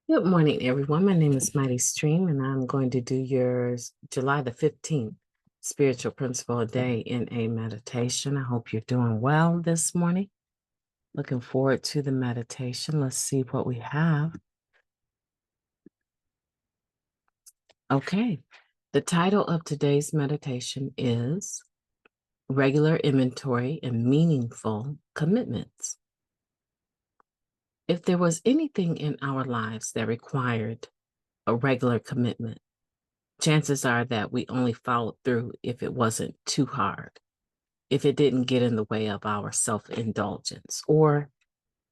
Good morning, everyone. My name is MightyStream, and I'm going to do your July the 15th spiritual principle a day in a meditation. I hope you're doing well this morning. Looking forward to the meditation. Let's see what we have. Okay. The title of today's meditation is Regular Inventory and Meaningful Commitments. If there was anything in our lives that required a regular commitment, chances are that we only followed through if it wasn't too hard, if it didn't get in the way of our self-indulgence, or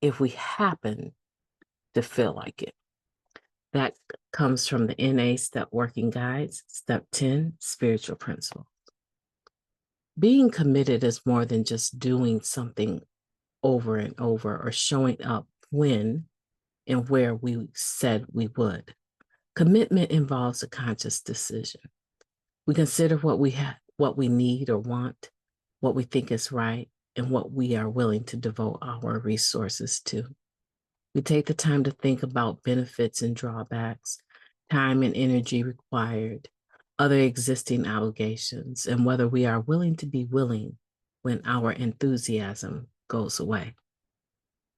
if we happen to feel like it. That comes from the NA Step Working Guides, Step 10, Spiritual Principle. Being committed is more than just doing something over and over or showing up when and where we said we would. Commitment involves a conscious decision. We consider what we need or want, what we think is right, and what we are willing to devote our resources to. We take the time to think about benefits and drawbacks, time and energy required, other existing obligations, and whether we are willing to be willing when our enthusiasm goes away.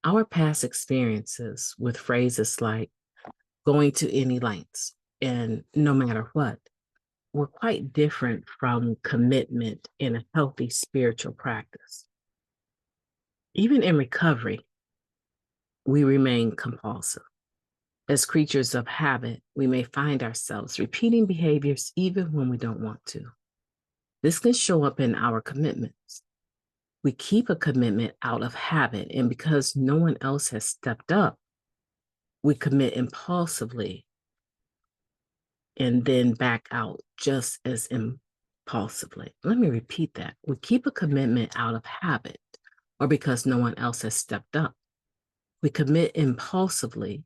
Our past experiences with phrases like going to any lengths and no matter what were quite different from commitment in a healthy spiritual practice. Even in recovery, we remain compulsive. As creatures of habit, we may find ourselves repeating behaviors even when we don't want to. This can show up in our commitments. We keep a commitment out of habit, and because no one else has stepped up, we commit impulsively and then back out just as impulsively. Let me repeat that. We keep a commitment out of habit or because no one else has stepped up. We commit impulsively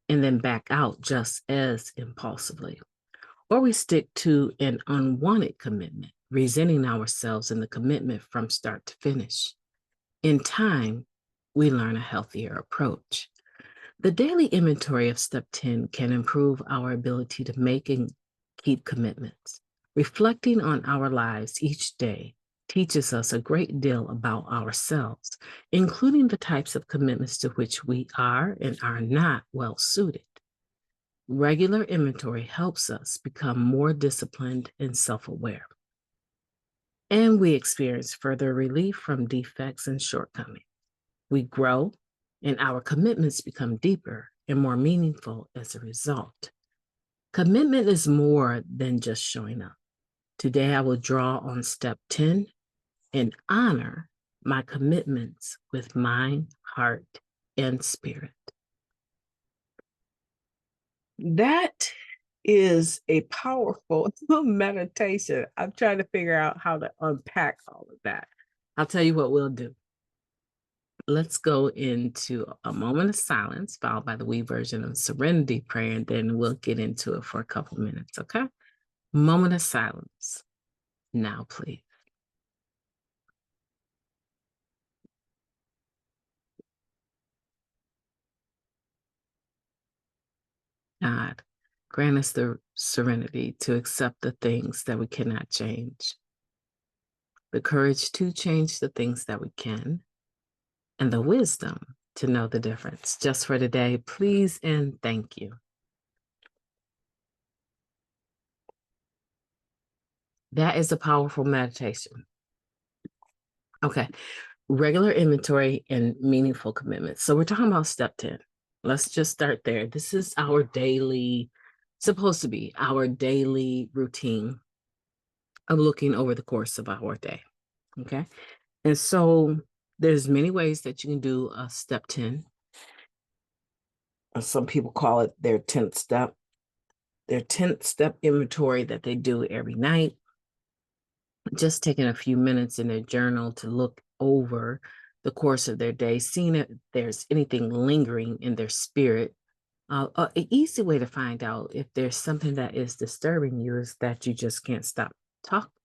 and then back out just as impulsively. Or we stick to an unwanted commitment, resenting ourselves in the commitment from start to finish. In time, we learn a healthier approach. The daily inventory of step 10 can improve our ability to make and keep commitments. Reflecting on our lives each day teaches us a great deal about ourselves, including the types of commitments to which we are and are not well suited. Regular inventory helps us become more disciplined and self-aware. And we experience further relief from defects and shortcomings. We grow, and our commitments become deeper and more meaningful as a result. Commitment is more than just showing up. Today, I will draw on step 10 and honor my commitments with mind, heart, and spirit. That is a powerful meditation. I'm trying to figure out how to unpack all of that. I'll tell you what we'll do. Let's go into a moment of silence, followed by the we version of serenity prayer, and then we'll get into it for a couple minutes, okay? Moment of silence. Now, please. God, grant us the serenity to accept the things that we cannot change, the courage to change the things that we can, and the wisdom to know the difference. Just for today, please and thank you. That is a powerful meditation. Okay. Regular inventory and meaningful commitments. So we're talking about step 10. Let's just start there. This is our daily, supposed to be our daily routine of looking over the course of our day. Okay. And so there's many ways that you can do a step 10. Some people call it their 10th step, their 10th step inventory that they do every night. Just taking a few minutes in their journal to look over the course of their day, seeing if there's anything lingering in their spirit. An easy way to find out if there's something that is disturbing you is that you just can't stop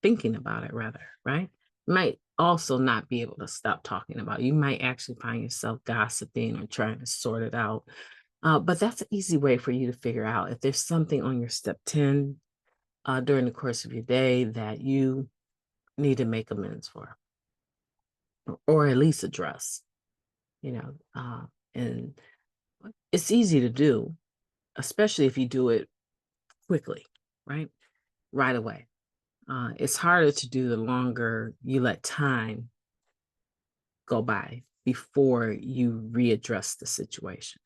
thinking about it, rather, right? You might also not be able to stop talking about it. You might actually find yourself gossiping or trying to sort it out. But that's an easy way for you to figure out if there's something on your step 10 during the course of your day that you need to make amends for, or at least address, you know. And it's easy to do, especially if you do it quickly, right? Right away. It's harder to do the longer you let time go by before you readdress the situation.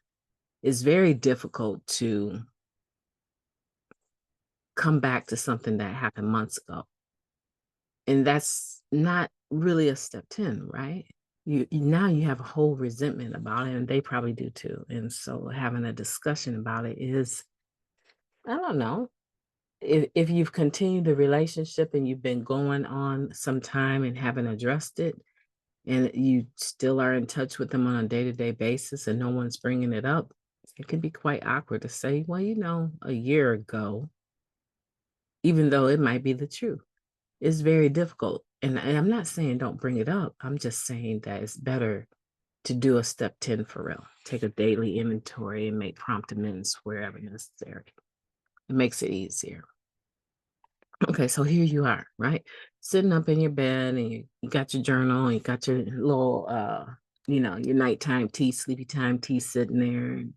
It's very difficult to come back to something that happened months ago. And that's not really a step 10, right? Now you have a whole resentment about it, and they probably do too. And so having a discussion about it is, I don't know, if you've continued the relationship and you've been going on some time and haven't addressed it, and you still are in touch with them on a day-to-day basis and no one's bringing it up, it can be quite awkward to say, well, a year ago, even though it might be the truth. It's very difficult. And I'm not saying don't bring it up. I'm just saying that it's better to do a step 10 for real. Take a daily inventory and make prompt amends wherever necessary. It makes it easier. Okay, so here you are, right? Sitting up in your bed, and you got your journal, and you got your little your nighttime tea, sleepy time tea sitting there, and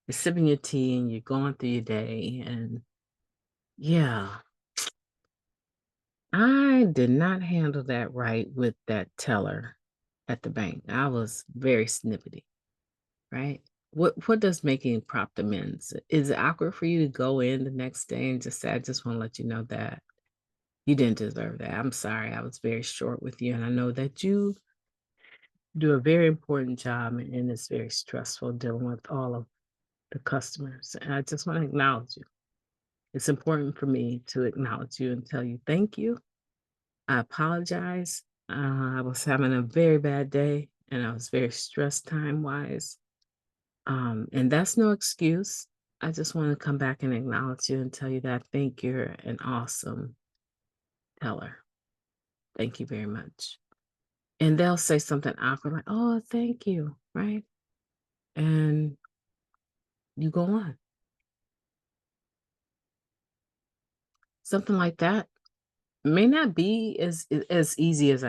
you're sipping your tea and you're going through your day. And yeah, I did not handle that right with that teller at the bank. I was very snippety, right? What does making prompt amends? Is it awkward for you to go in the next day and just say, I just want to let you know that you didn't deserve that. I'm sorry. I was very short with you. And I know that you do a very important job, and it's very stressful dealing with all of the customers. And I just want to acknowledge you. It's important for me to acknowledge you and tell you thank you. I apologize. I was having a very bad day, and I was very stressed time wise. And that's no excuse. I just want to come back and acknowledge you and tell you that I think you're an awesome teller. Thank you very much. And they'll say something awkward like, oh, thank you, right? And you go on. Something like that may not be as easy as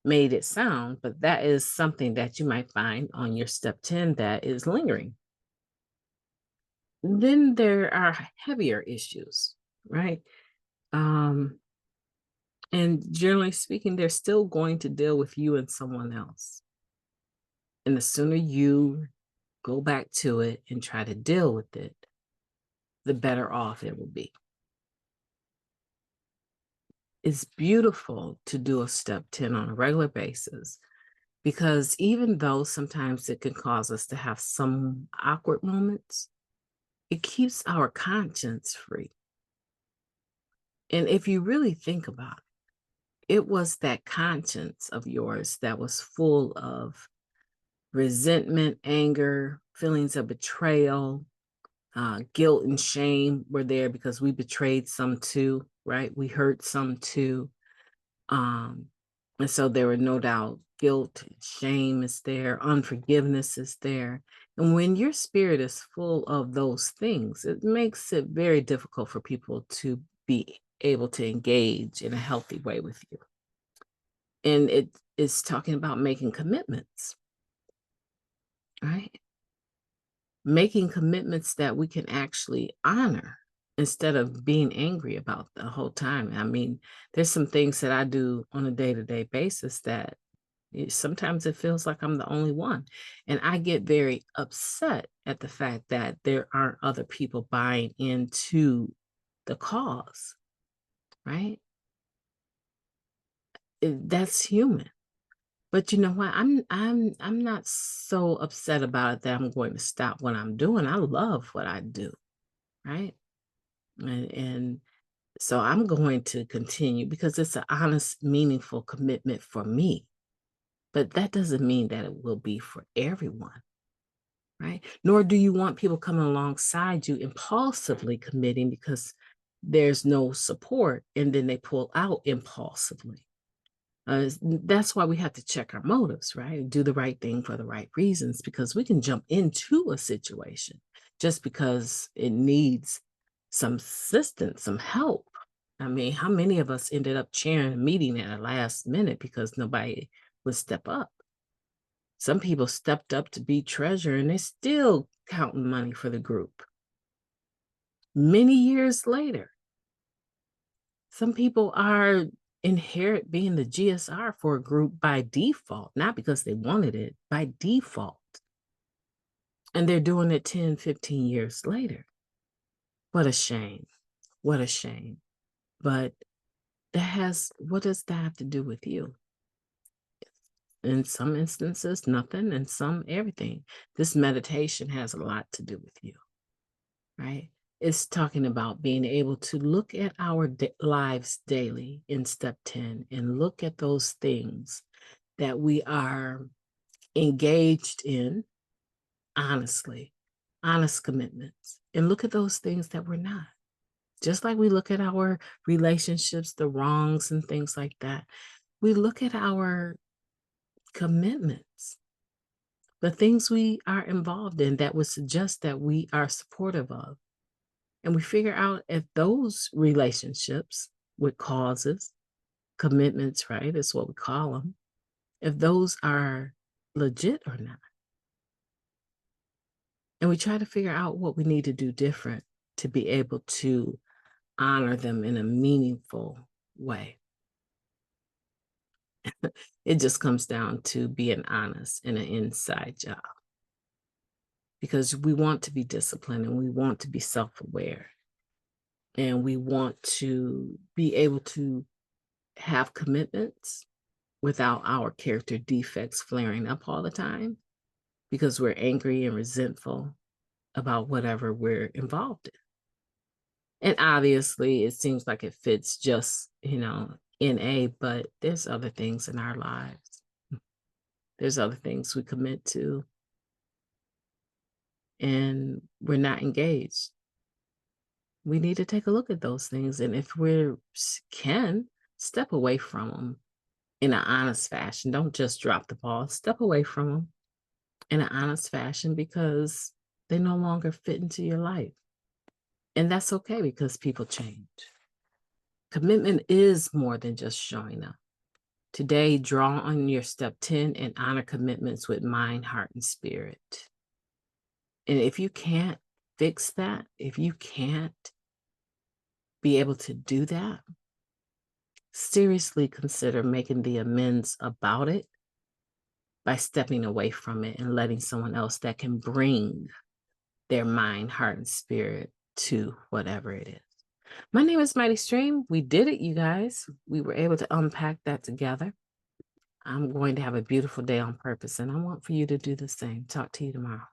made it sound, but that is something that you might find on your step 10 that is lingering. Then there are heavier issues, right? And generally speaking, they're still going to deal with you and someone else. And the sooner you go back to it and try to deal with it, the better off it will be. It's beautiful to do a step 10 on a regular basis, because even though sometimes it can cause us to have some awkward moments, it keeps our conscience free. And if you really think about it, it was that conscience of yours that was full of resentment, anger, feelings of betrayal, guilt and shame were there because we betrayed some too, right? We hurt some too. Um, and so there were no doubt guilt, shame is there, unforgiveness is there. And when your spirit is full of those things, it makes it very difficult for people to be able to engage in a healthy way with you. And it is talking about making commitments, right? Making commitments that we can actually honor instead of being angry about the whole time. I mean, there's some things that I do on a day-to-day basis that sometimes it feels like I'm the only one. And I get very upset at the fact that there aren't other people buying into the cause, right? That's human. But you know what? I'm not so upset about it that I'm going to stop what I'm doing. I love what I do, right? And so I'm going to continue because it's an honest, meaningful commitment for me. But that doesn't mean that it will be for everyone, right? Nor do you want people coming alongside you impulsively committing because there's no support and then they pull out impulsively. That's why we have to check our motives, right? Do the right thing for the right reasons, because we can jump into a situation just because it needs some assistance, some help. I mean, how many of us ended up chairing a meeting at the last minute because nobody would step up? Some people stepped up to be treasurer and they're still counting money for the group many years later. Some people are inherit being the GSR for a group by default, not because they wanted it, by default. And they're doing it 10, 15 years later. What a shame. What a shame. But what does that have to do with you? In some instances, nothing, and some, everything. This meditation has a lot to do with you, right? It's talking about being able to look at our lives daily in step 10 and look at those things that we are engaged in honestly, honest commitments, and look at those things that we're not. Just like we look at our relationships, the wrongs and things like that, we look at our commitments, the things we are involved in that would suggest that we are supportive of. And we figure out if those relationships with causes, commitments, right, is what we call them, if those are legit or not. And we try to figure out what we need to do different to be able to honor them in a meaningful way. It just comes down to being honest in an inside job, because we want to be disciplined and we want to be self-aware and we want to be able to have commitments without our character defects flaring up all the time because we're angry and resentful about whatever we're involved in. And obviously, it seems like it fits just, NA, but there's other things in our lives. There's other things we commit to, and we're not engaged. We need to take a look at those things. And if we can, step away from them in an honest fashion. Don't just drop the ball. Step away from them in an honest fashion because they no longer fit into your life. And that's okay because people change. Commitment is more than just showing up. Today, draw on your step 10 and honor commitments with mind, heart, and spirit. And if you can't fix that, if you can't be able to do that, seriously consider making the amends about it by stepping away from it and letting someone else that can bring their mind, heart, and spirit to whatever it is. My name is Mighty Stream. We did it, you guys. We were able to unpack that together. I'm going to have a beautiful day on purpose, and I want for you to do the same. Talk to you tomorrow.